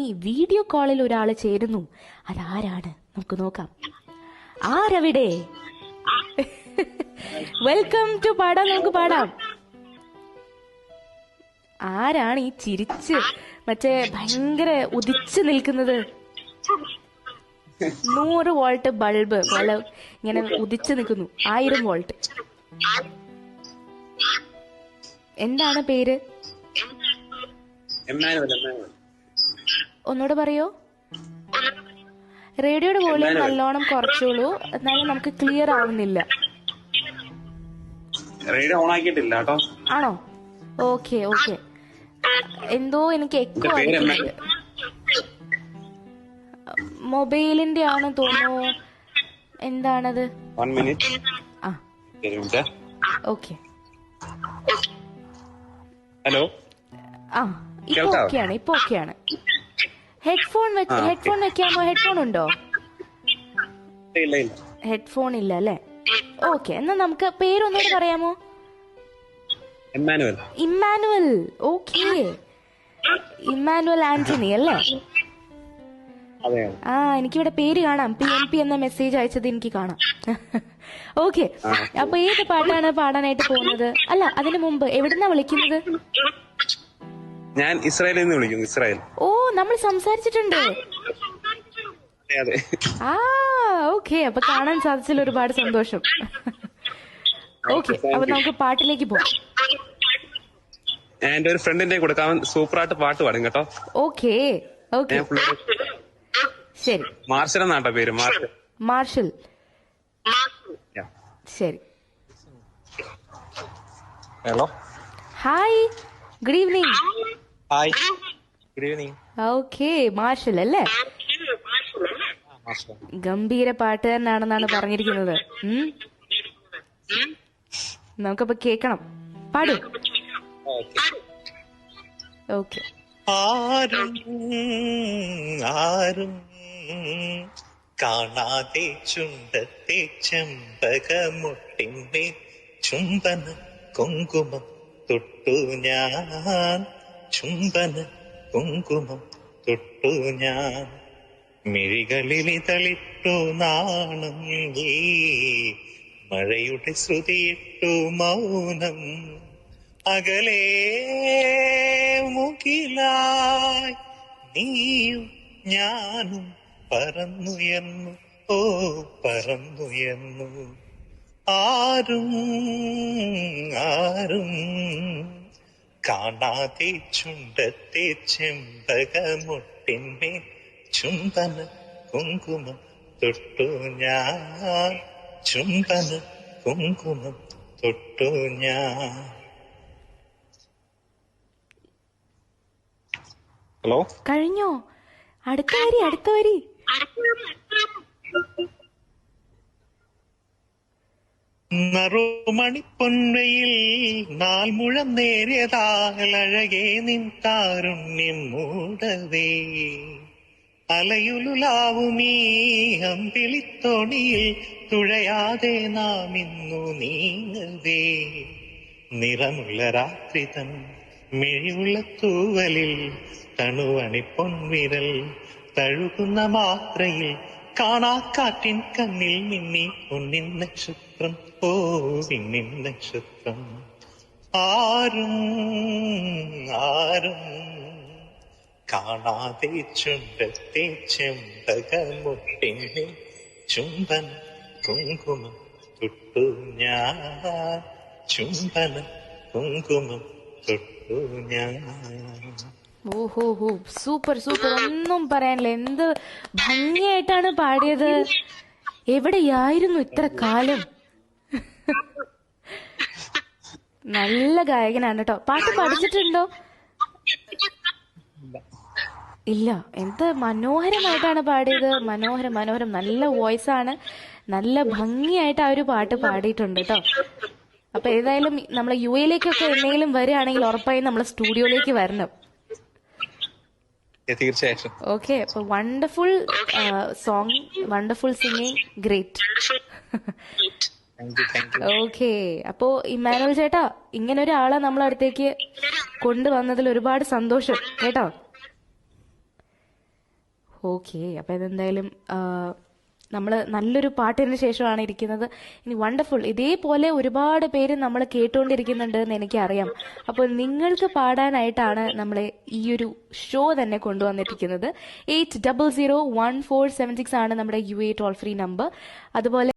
ഈ വീഡിയോ കോളിൽ ഒരാള് ചേരുന്നു. അതാരാണ്? നമുക്ക് നോക്കാം. ആരവിടെ? വെൽക്കം ടു പാടാം നമുക്ക് പാടാം. ആരാണ് ഈ ചിരിച്ച് മറ്റേ ഭയങ്കര ഉദിച്ചു നിൽക്കുന്നത്? 100 വോൾട്ട് ബൾബ് പോലെ ഇങ്ങനെ ഉദിച്ചു നിൽക്കുന്നു. 1000 വോൾട്ട്. എന്താണ് പേര്? ഒന്നുകൂടെ പറയോ? റേഡിയോയുടെ വോളിയം നല്ലോണം കുറച്ചോളൂ, എന്നാലും നമുക്ക് ക്ലിയർ ആവുന്നില്ല. ആണോ? Okay okay. എന്തോ എനിക്ക് എക്കോ ആയിട്ടുണ്ട്. മൊബൈലിന്റെ ആണെന്ന് തോന്നുന്നു. എന്താണത്? ആ ഓക്കെ. ഹലോ. ആ ഇപ്പൊ ഓക്കെയാണ്, ഇപ്പൊ ഓക്കെയാണ്. ഹെഡ്ഫോൺ വെക്കാമോ? ഹെഡ്ഫോൺ ഉണ്ടോ? ഹെഡ്ഫോൺ ഇല്ല അല്ലേ? ഓക്കെ, എന്നാ നമുക്ക് പേരൊന്നുകൂടെ പറയാമോ? ഇമ്മാനുവൽ. ഓക്കെ, ഇമ്മാനുവൽ ആന്റണി അല്ലേ? ആ, എനിക്കിവിടെ പേര് കാണാം. PNP എന്ന മെസ്സേജ് അയച്ചത് എനിക്ക് കാണാം. ഓക്കെ, അപ്പൊ ഏത് പാട്ടാണ് പാടാനായിട്ട് പോകുന്നത്? അല്ല, അതിനു മുമ്പ് എവിടുന്നാ വിളിക്കുന്നത്? ഞാൻ ഇസ്രായേലിൽ നിന്ന് വിളിക്കുന്നു. ഇസ്രായേൽ. ഓ, നമ്മൾ സംസാരിച്ചിട്ടുണ്ട്. ആ ഓക്കെ, അപ്പൊ കാണാൻ സാധിച്ചതിൽ ഒരുപാട് സന്തോഷം. ഓക്കെ, അപ്പൊ നമുക്ക് പാട്ടിലേക്ക് പോവാം. ഞാൻ എന്റെ ഒരു ഫ്രണ്ടിന്റെ കൊടുക്കാൻ സൂപ്പറായിട്ട് പാട്ട് പാടും കേട്ടോ. ഓക്കെ ഓക്കെ, ശരി. മാർഷൽ എന്നാട്ടോ പേര്. മാർഷൽ. ശരി. Hello. Hi, good evening. Hi, good evening. Okay, Marshal അല്ലേ? ഗംഭീര പാട്ടുകാരനാണെന്നാണ് പറഞ്ഞിരിക്കുന്നത്. നമുക്കപ്പൊ കേക്കണം. പാടൂ. ഓക്കെ. ആരും ആരും കാണാതെ ചുണ്ടത്തെ ചെമ്പകമൊട്ടിന്റെ ചുംബന കുങ്കുമം തൊട്ടു ഞാൻ. ചുംബന കുങ്കുമം തൊട്ടു ഞാൻ. മിഴികളിലിതളിട്ടു നാണം നീ. മഴയുടെ ശ്രുതിയിട്ടു മൗനം. അകലേ മുകിലായി നീയും ഞാനും പറന്നുയർന്നു. ഓ പറന്നുയർന്നു. ആരും ആരും കാണാതെ ചുണ്ടത്തെ ചെമ്പകമൊട്ടിന്റെ ചുംബന കുങ്കുമം തൊട്ടു ഞാൻ. ചുംബന കുങ്കുമം തൊട്ടു ഞാൻ. ഹലോ. കഴിഞ്ഞോ? അടുത്ത വരി. നറുമണിപ്പൊന്നയിൽ നാൽമുഴം നേരിയതാൽ അഴകേ നിൻ താരുണ്യം മൂടവേ. അലയുലാവുമീ അമ്പിളിത്തോണിയിൽ തുഴയാതെ നാം ഇന്നു നീങ്ങവേ. നിറമുള്ള രാത്രി തൻ മിഴിയുള്ള തൂവലിൽ തണുവണി പൊൻവിരൽ തഴുകുന്ന മാത്രയിൽ കാണാക്കാറ്റിൻ കണ്ണിൽ മിന്നി പൊന്നിൻ നക്ഷത്രം. ഓ പിന്നിൻ നക്ഷത്രം. ആരും ആരും കാണാതെ ചുണ്ടത്തെ ചെമ്പകമൊട്ടിന്റെ ചുംബന കുങ്കുമം തൊട്ടു ഞാൻ. ചുംബന കുങ്കുമം തൊട്ടു ഞാൻ. ഓഹോ ഹോ, സൂപ്പർ സൂപ്പർ, ഒന്നും പറയാനില്ല. എന്ത് ഭംഗിയായിട്ടാണ് പാടിയത്. എവിടെയായിരുന്നു ഇത്ര കാലം? നല്ല ഗായകനാണ് കേട്ടോ. പാട്ട് പഠിച്ചിട്ടുണ്ടോ? ഇല്ല. എന്ത് മനോഹരമായിട്ടാണ് പാടിയത്. മനോഹരം. നല്ല വോയിസ് ആണ്. നല്ല ഭംഗിയായിട്ട് ആ ഒരു പാട്ട് പാടിയിട്ടുണ്ട് കേട്ടോ. അപ്പൊ ഏതായാലും നമ്മളെ UAയിലേക്കൊക്കെ എന്തെങ്കിലും വരികയാണെങ്കിൽ ഉറപ്പായും നമ്മളെ സ്റ്റുഡിയോയിലേക്ക് വരണം. തീർച്ചയായിട്ടും. ഓക്കെ, അപ്പൊ wonderful song, wonderful singing, great. Okay, അപ്പോ ഇമ്മാനുവൽ ചേട്ടാ, ഇങ്ങനെ ഒരാളെ നമ്മളടുത്തേക്ക് കൊണ്ടുവന്നതിൽ ഒരുപാട് സന്തോഷം കേട്ടോ. ഓക്കെ, അപ്പൊ ഇതെന്തായാലും നമ്മൾ നല്ലൊരു പാട്ടിന് ശേഷമാണ് ഇരിക്കുന്നത്. ഇനി വണ്ടർഫുൾ, ഇതേപോലെ ഒരുപാട് പേര് നമ്മൾ കേട്ടുകൊണ്ടിരിക്കുന്നുണ്ട് എന്ന് എനിക്കറിയാം. അപ്പോൾ നിങ്ങൾക്ക് പാടാനായിട്ടാണ് നമ്മൾ ഈ ഒരു ഷോ തന്നെ കൊണ്ടുവന്നിരിക്കുന്നത്. 800147 ആണ് നമ്മുടെ UA ടോൾ ഫ്രീ നമ്പർ. അതുപോലെ